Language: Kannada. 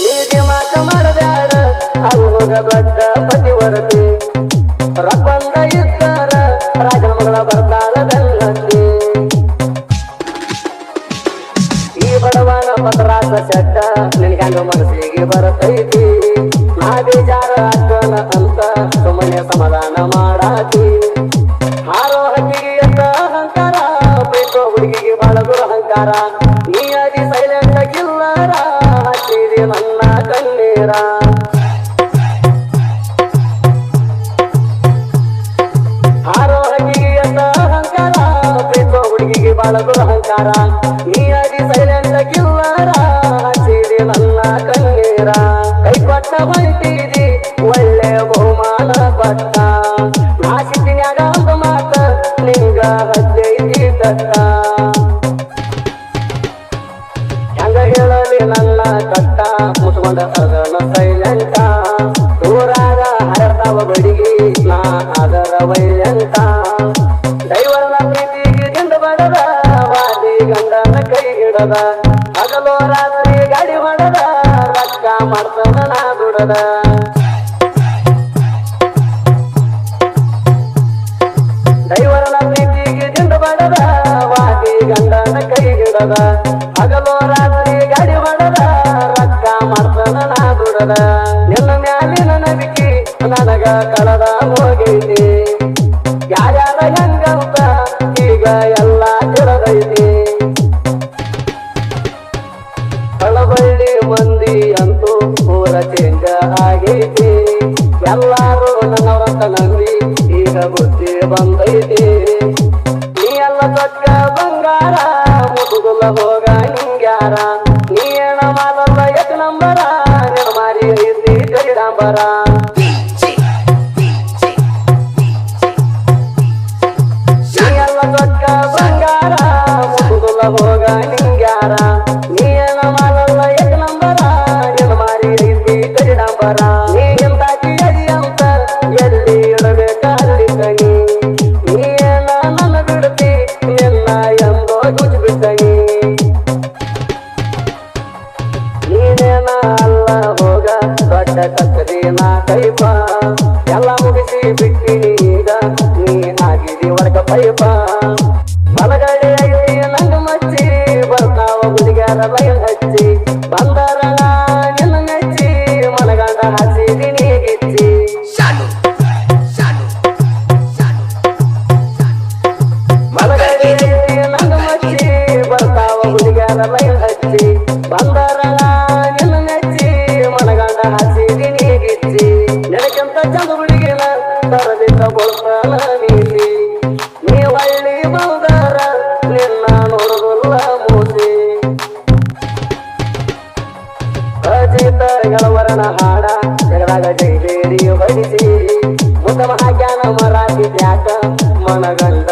ಹೀಗೆ ಮಾತ ಮಾಡಬ್ಯಾಡ ಅದು ಹೋಗ ದೊಡ್ಡ ಪತಿವರತಿ ರಬ್ಬಂದ ಇದ್ದಾರ ರಾಜನ ಮಗಳ ಬರ್ತಾಳ ಬೆನ್ನತ್ತಿ ಈ ಬಡವನ ಪತ್ರಾಸ ಶೆಟ್ಟ ನಿನಗಂಗ ಮನಸ್ಸಿಗೆ ಬರತೈತಿ ನಾ ಬೇಜಾರ ಅಕ್ಕನ ಅಂತ ಸುಮ್ಮನೆ ಸಮಾಧಾನ ಮಾಡಾತಿ ಹಾರೋ ಹಕ್ಕಿಗೆ ಎತ್ತ ಅಹಂಕಾರ ಬೇಕೋ ಹುಡುಗಿಗೆ ಬಾಳ ದುರಹಂಕಾರ ನೀ ಅದಿ ಸೈಲೆಂಟ್ ಕಿಲ್ಲರ ಹಚ್ಚಿದಿ ನನ್ನ ಕಣ್ಣೀರ ಹಾರೋ ಹಕ್ಕಿಗೆ ಎತ್ತ ಅಹಂಕಾರ ಬೇಕೋ ಹುಡುಗಿಗೆ ಬಾಳ ದುರಹಂಕಾರ ನೀ ಅದಿ ಸೈಲೆಂಟ್ ಕಿಲ್ಲರ ಹಚ್ಚಿದಿ ನನ್ನ ಕಣ್ಣೀರ ಕೈ ಕೊಟ್ಟ ಹೊಂಟಿದಿ ಒಳ್ಳೆ ಬಹುಮಾನ ಪಟ್ಟ ನಾ ಸಿಟ್ಟಿನ್ಯಾಗ ಒಂದು ಮಾತ ನಿಂಗ ಹಚ್ಚೈತಿ ತಟ್ಟ ಹೆಂಗ ಹೇಳಲಿ ನನ್ನ ಕಟ್ಟ ಮುಟ್ಕೊಂಡ ಅದನ ಸೈಲೆಂಟ ಊರಾಗ ಹರತಾವ ಬಡಿಗಿ ನಾ ಅದರ ವೈಲೆಂಟ ದೈವನ ಪ್ರೀತಿಗೆ ದಿಂಡ ಬಡದ ವಾದಿ ಗಂಡನ ಕೈ ಹಿಡದ ಹಗಲೋ ರಾತ್ರಿ ಗಾಡಿ ಹೊಡದ ರೊಕ್ಕ ಮಾಡ್ತಾನ ನಾ ದುಡದ ದೈವರನ ಪ್ರೀತಿಗೆ ದಿಂಡ ಬಡದ ವಾದಿ ಗಂಡನ ಕೈ ಹಿಡದ ಹಗಲೋ ರಾತ್ರಿ ಗಾಡಿ ಹೊಡದ ರೊಕ್ಕ ಮಾಡ್ತಾನ ನಾ ದುಡದ ನಿನ್ನ ಮ್ಯಾಲಿನ ನಂಬಿಕೆ ನನಗ ಕಳೆದ ಹೋಗೈತಿ ಯಾರ್ಯಾರ ಹೆಂಗಂತ ಈಗ ಎಲ್ಲ ತಿಳಿದೈತಿ ಕಳಬಳ್ಳಿ ಮಂದಿ ಅಂತೂ ಊರ ಚೇಂಜ ಆಗೈತಿ ಎಲ್ಲಾರು ನನ್ನವರಂತ ನಂಬಿ ಈಗ ಬುದ್ಧಿ ಬಂದೈತಿ ನೀ ಎಲ್ಲ ದೊಡ್ಡ ಬಂಗಾರ ಮುದುಗುಲ ಹೋಗ ಹಿಂಗ್ಯಾರ ನೀ ಏನ ಮಾಡಲ್ಲ ಎಟ್ ನಂಬರ ನಿನ್ನ ಮಾರಿ ಐತಿ ಜಡಿಡಾಂಬರ ನೀ ಎಲ್ಲ ದೊಡ್ಡ ಬಂಗಾರ ಮುದುಗುಲ ಹೋಗ ಹಿಂಗ್ಯಾರ ನೀ ಏನ ಮಾಡಲ್ಲ ಎಟ್ ನಂಬರ ನಿನ್ನ ಮಾರಿ ಐತಿ ಜಡಿಡಾಂಬರ ನೀ ಎಂತಾಕಿ ಅಡಿ ಅಂತ ಎಲ್ಲಿ ಇಡಬೇಕಾದಲ್ಲಿ ಕಣಿ ನೀ ಏನ ನನ್ನ ಬಿಡ್ತಿ ನಿನ್ನ ಎಂದೋ ಗುಜ್ ಬಿಟ್ಟನಿ ನೀನೇನ ಅಲ್ಲ ಹೋಗ ದೊಡ್ಡ ಕತ್ತರಿ ನಾ ಕೈಪ ಎಲ್ಲ ಮುಗಿಸಿ ಬಿಟ್ಟಿನಿ ಈಗ ನೀ ಆಗಿದಿ ವರ್ಗ ಪೈಪ ಬಲಗಡೆ ಐತಿ ನಂಗ ಮಚ್ಚಿ ಬರ್ತಾವ ಹುಡುಗ್ಯಾರ ಲೈನ್ ಹಚ್ಚಿ ಬಂದರ ನಿನ್ನ ಮೆಚ್ಚಿ ಮನಗಂಡ ಹಚ್ಚಿದಿ ನೀ ಗಿಚ್ಚಿ ಬಲಗಡೆ ಐತಿ ನಂಗ ಮಚ್ಚಿ ಬರ್ತಾವ ಹುಡುಗ್ಯಾರ ಲೈನ್ ಹಚ್ಚಿ ಬಂದರ ನಿನ್ನ ಮೆಚ್ಚಿ ಮನಗಂಡ ಹಚ್ಚಿದಿ ನೀ ಗಿಚ್ಚಿ ನೆನಕಂತ ಚಂದ ಹುಡುಗಿನ ತರಲಿದ್ದ ಕೊಡ್ತಾನ ನೀತಿ ನೀ ಒಳ್ಳಿ ಬಂದರ ನಿನ್ನ ನೋಡುಗುಲ್ಲ ಮೂಸಿ ಅಜಿತ ಗಳವರನ ಹಾಡ ಜಗದಾಗ ಜೈಬೇರಿ ಹೊಡಿಸಿ ಮುದ್ದಮ ಹಾಕ್ಯಾನ ಮರಾಠಿ ತ್ಯಾಕ ಮನಗಂಡ